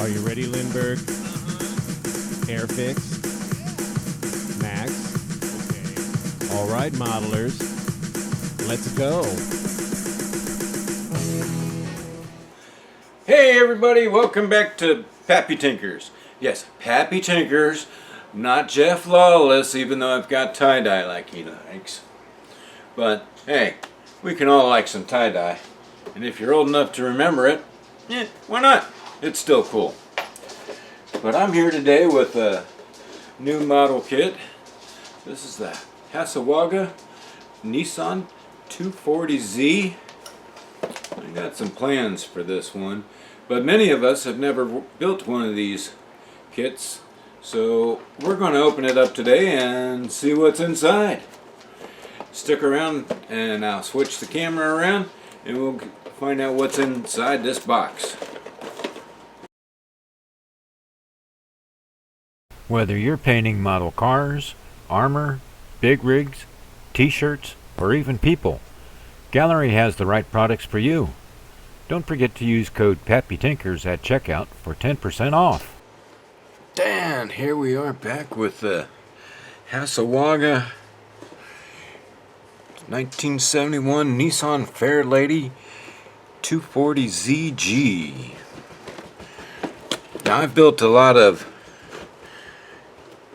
Are you ready, Lindbergh? Airfix? Max? Okay. All right, modelers. Let's go. Hey everybody, welcome back to Pappy Tinkers. Yes, Pappy Tinkers, not Jeff Lawless, even though I've got tie-dye like he likes. But hey, we can all like some tie-dye. And if you're old enough to remember it, why not? It's still cool. But I'm here today with a new model kit. This is the Hasegawa Nissan 240Z. I got some plans for this one, but many of us have never built one of these kits, so we're going to open it up today and see what's inside. Stick around and I'll switch the camera around and we'll find out what's inside this box. Whether you're painting model cars, armor, big rigs, t-shirts, or even people, Gallery has the right products for you. Don't forget to use code PAPPYTINKERS at checkout for 10% off. And here we are back with the Hasegawa 1971 Nissan Fairlady 240ZG. Now I've built a lot of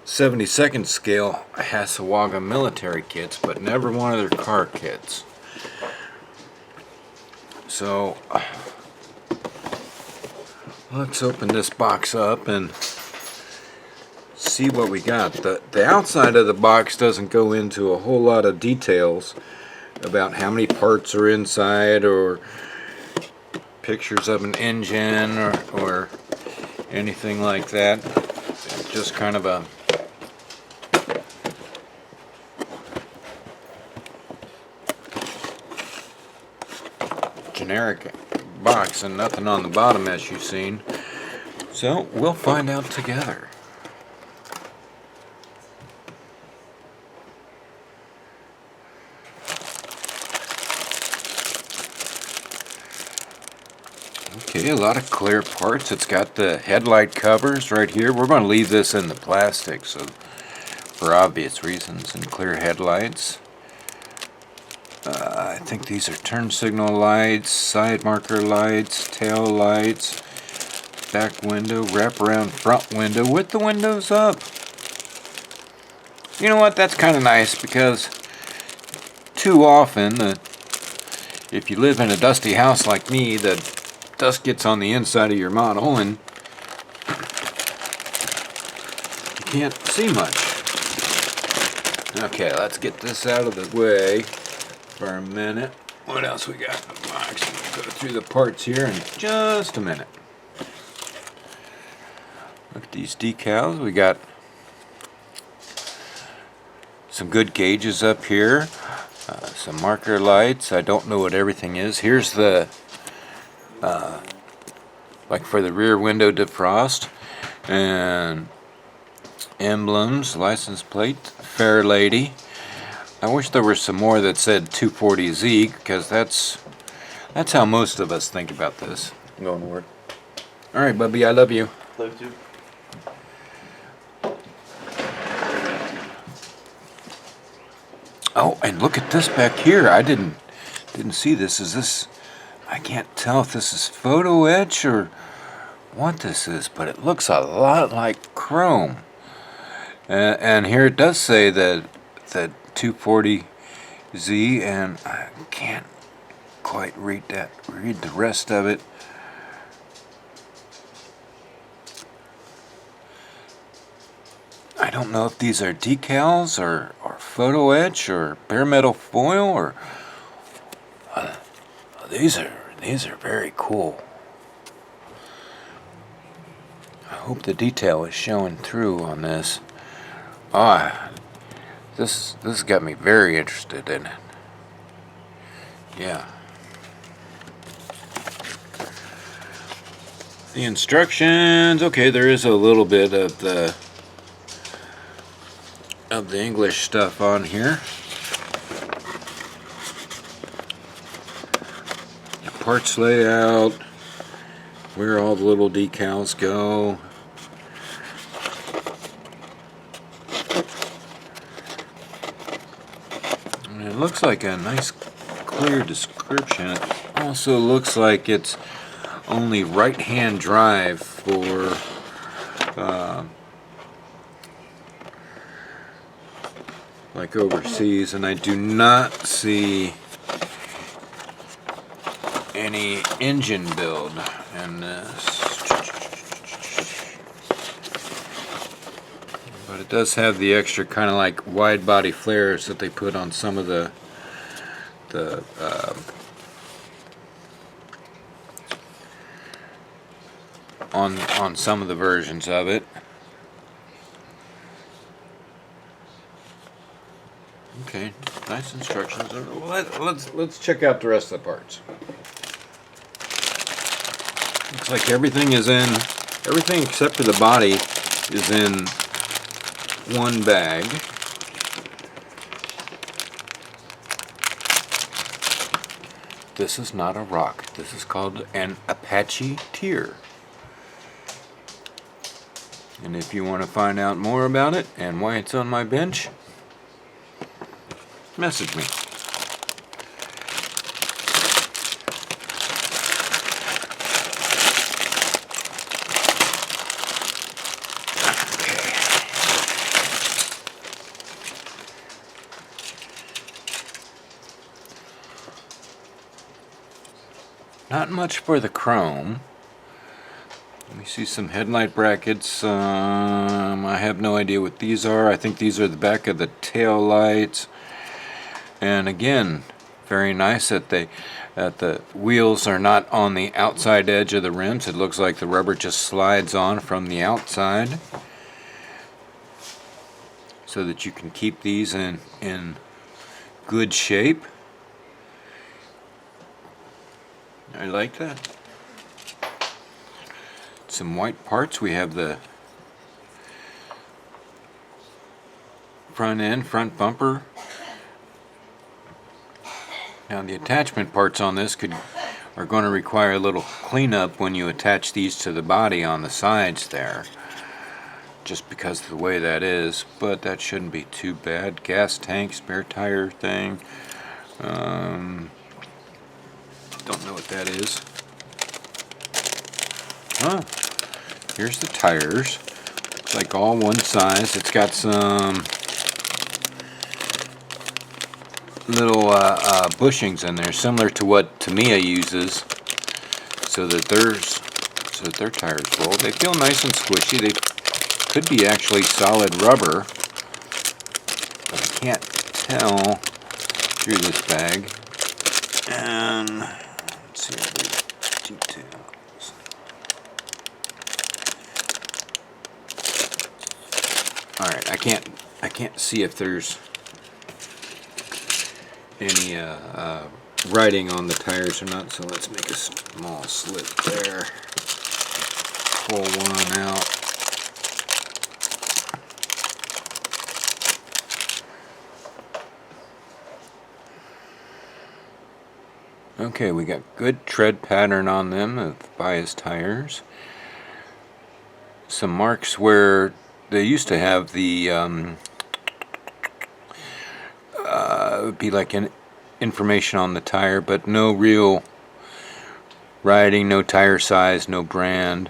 72nd scale Hasegawa military kits, but never one of their car kits. So let's open this box up and see what we got. The outside of the box doesn't go into a whole lot of details about how many parts are inside or pictures of an engine or anything like that. It's just kind of a generic box and nothing on the bottom, as you've seen. So we'll find out together. Okay, a lot of clear parts. It's got the headlight covers right here. We're going to leave this in the plastic, so for obvious reasons, and clear headlights. I think these are turn signal lights, side marker lights, tail lights, back window, wraparound front window with the windows up. You know what, that's kind of nice, because too often, if you live in a dusty house like me, the dust gets on the inside of your model and you can't see much. Okay, let's get this out of the way for a minute. What else we got in the box? We'll go through the parts here in just a minute. Look at these decals. We got some good gauges up here. Some marker lights. I don't know what everything is. Here's the like for the rear window defrost, and emblems, license plate, Fairlady. I wish there were some more that said 240Z, because that's how most of us think about this. I'm going to work. All right, Bubby, I love you. Love you. Oh, and look at this back here. I didn't see this. Is this? I can't tell if this is photo etch or what this is, but it looks a lot like chrome. And here it does say that 240Z, and I can't quite read the rest of it. I don't know if these are decals or photo etch or bare metal foil or these are very cool. I hope the detail is showing through on this. This got me very interested in it. Yeah. The instructions, okay, there is a little bit of the English stuff on here. The parts layout, where all the little decals go. And it looks like a nice clear description. It also looks like it's only right-hand drive for like overseas, and I do not see any engine build in this. But it does have the extra kind of like wide body flares that they put on some of the on some of the versions of it. Okay, nice instructions. Let's check out the rest of the parts. Looks like everything except for the body is in one bag. This is not a rock. This is called an Apache tier. And if you want to find out more about it and why it's on my bench, message me. Not much for the chrome. Let me see some headlight brackets. I have no idea what these are. I think these are the back of the tail lights. And again, very nice that the wheels are not on the outside edge of the rims. It looks like the rubber just slides on from the outside, so that you can keep these in good shape. I like that. Some white parts. We have the front bumper. Now the attachment parts on this are going to require a little cleanup when you attach these to the body on the sides there, just because of the way that is, but that shouldn't be too bad. Gas tank, spare tire thing. Don't know what that is. Oh, here's the tires. Looks like all one size. It's got some little bushings in there, similar to what Tamiya uses, so that their tires roll. They feel nice and squishy. They could be actually solid rubber, but I can't tell through this bag. And let's see all the details. All right, I can't see if there's any writing on the tires or not, so let's make a small slit there. Pull one out. Okay, we got good tread pattern on them of bias tires. Some marks where they used to have the would be like an information on the tire, but no real writing, no tire size, no brand.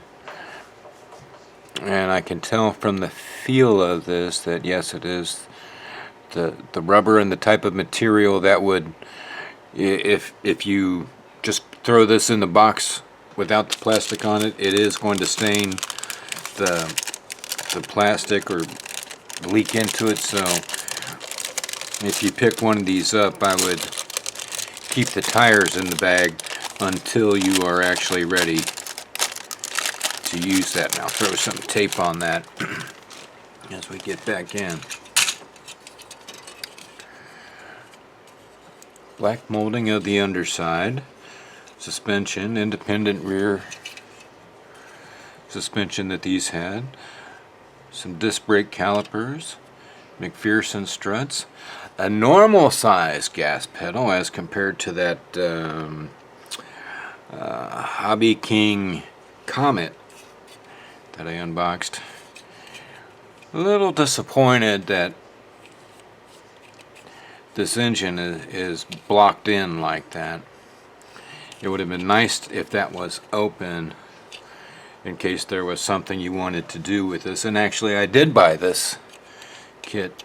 And I can tell from the feel of this that yes, it is the rubber and the type of material that would, if you just throw this in the box without the plastic on it, it is going to stain the plastic or leak into it. So if you pick one of these up, I would keep the tires in the bag until you are actually ready to use that. Now throw some tape on that as we get back in. Black molding of the underside. Suspension, independent rear suspension that these had. Some disc brake calipers. McPherson struts. A normal size gas pedal as compared to that Hobby King Comet that I unboxed. A little disappointed that this engine is blocked in like that. It would have been nice if that was open in case there was something you wanted to do with this. And actually I did buy this kit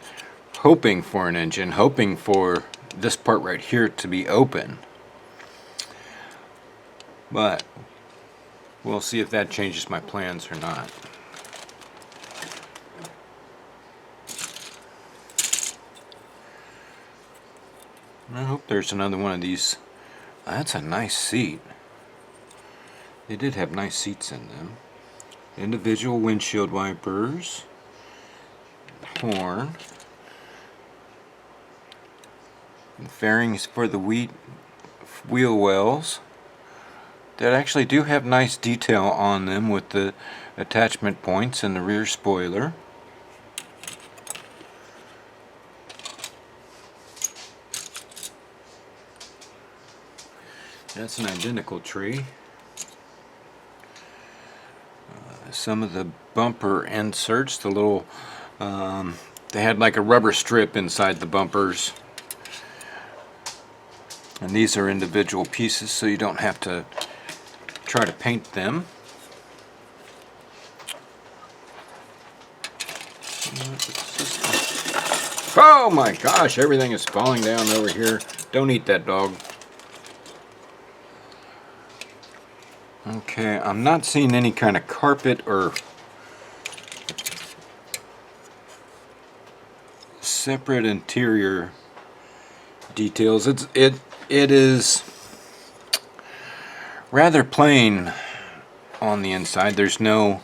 hoping for an engine, hoping for this part right here to be open. But we'll see if that changes my plans or not. I hope there's another one of these. That's a nice seat. They did have nice seats in them. Individual windshield wipers. Horn. And fairings for the wheel wells. That actually do have nice detail on them with the attachment points and the rear spoiler. That's an identical tree. Some of the bumper inserts, the little, they had like a rubber strip inside the bumpers. And these are individual pieces, so you don't have to try to paint them. Oh my gosh, everything is falling down over here. Don't eat that, dog. Okay, I'm not seeing any kind of carpet or separate interior details. It is rather plain on the inside. There's no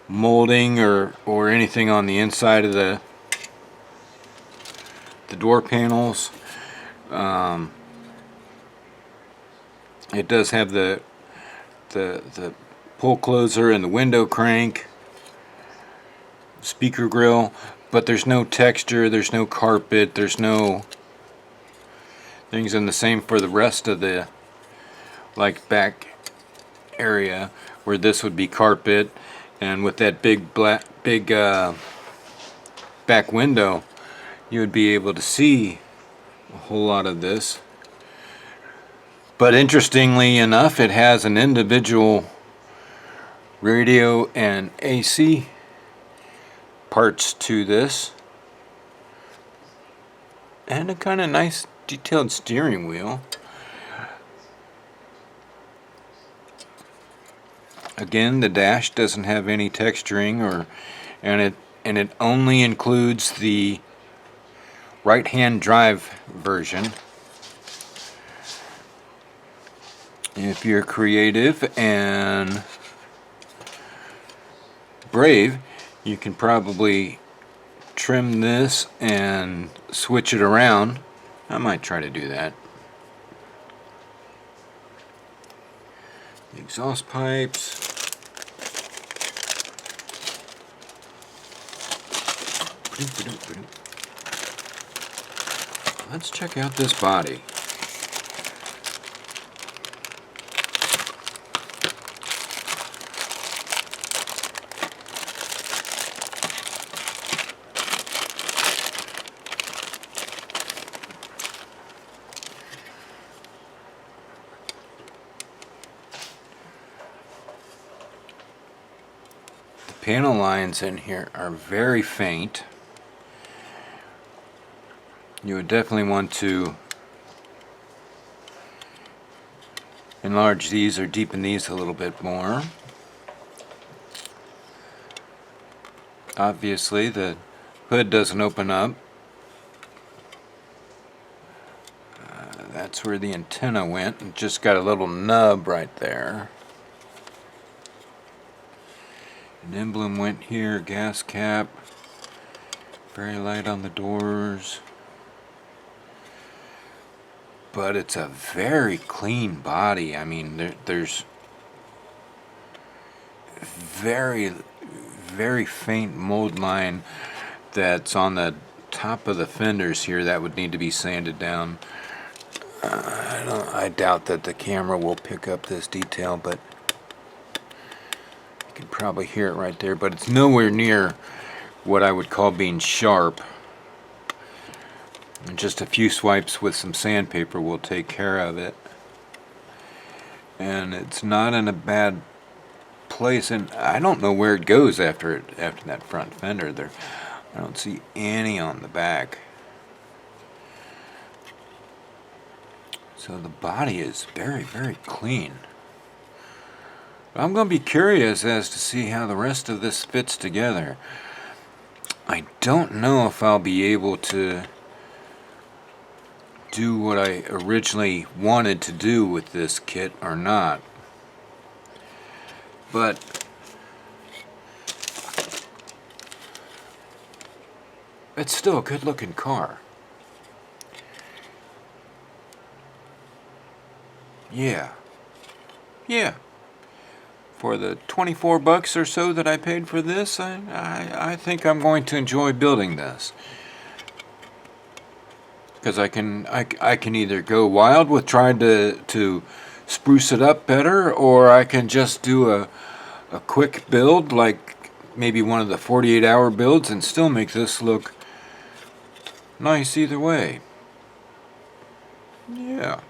molding or anything on the inside of the door panels. It does have the pull closer and the window crank, speaker grill, but there's no texture, there's no carpet, there's no things. And the same for the rest of the back area where this would be carpet, and with that big back window you would be able to see a whole lot of this. But interestingly enough, it has an individual radio and AC parts to this, and a kind of nice detailed steering wheel. Again, the dash doesn't have any texturing, and it only includes the right-hand drive version. If you're creative and brave, you can probably trim this and switch it around. I might try to do that. The exhaust pipes. Let's check out this body. Panel lines in here are very faint. You would definitely want to enlarge these or deepen these a little bit more. Obviously the hood doesn't open up. That's where the antenna went, and just got a little nub right there. An emblem went here, gas cap, very light on the doors, but it's a very clean body. I mean, there's very faint mold line that's on the top of the fenders here that would need to be sanded down. I doubt that the camera will pick up this detail, but can probably hear it right there, but it's nowhere near what I would call being sharp. And just a few swipes with some sandpaper will take care of it. And it's not in a bad place, and I don't know where it goes after that front fender there. I don't see any on the back. So the body is very, very clean. I'm going to be curious as to see how the rest of this fits together. I don't know if I'll be able to do what I originally wanted to do with this kit or not. But it's still a good looking car. Yeah. For the 24 bucks or so that I paid for this, I think I'm going to enjoy building this. Because I can either go wild with trying to spruce it up better, or I can just do a quick build, like maybe one of the 48-hour builds, and still make this look nice either way. Yeah.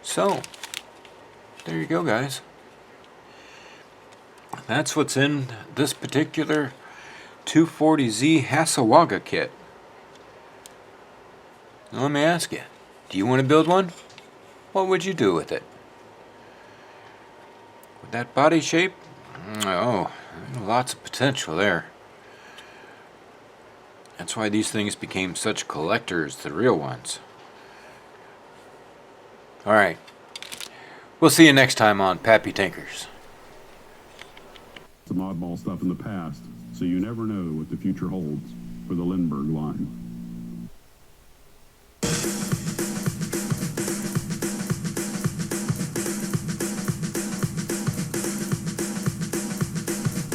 So, there you go, guys. That's what's in this particular 240Z Hasegawa kit. Now let me ask you, do you want to build one? What would you do with it? With that body shape? Oh, lots of potential there. That's why these things became such collectors, the real ones. Alright. We'll see you next time on Pappy Tinkers. Some oddball stuff in the past, so you never know what the future holds for the Lindbergh line.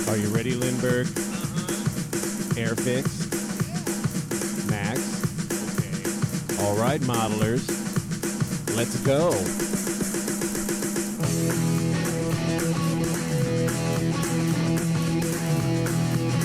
Are you ready, Lindbergh? Airfix? Max? Okay. All right, modelers. Let's go.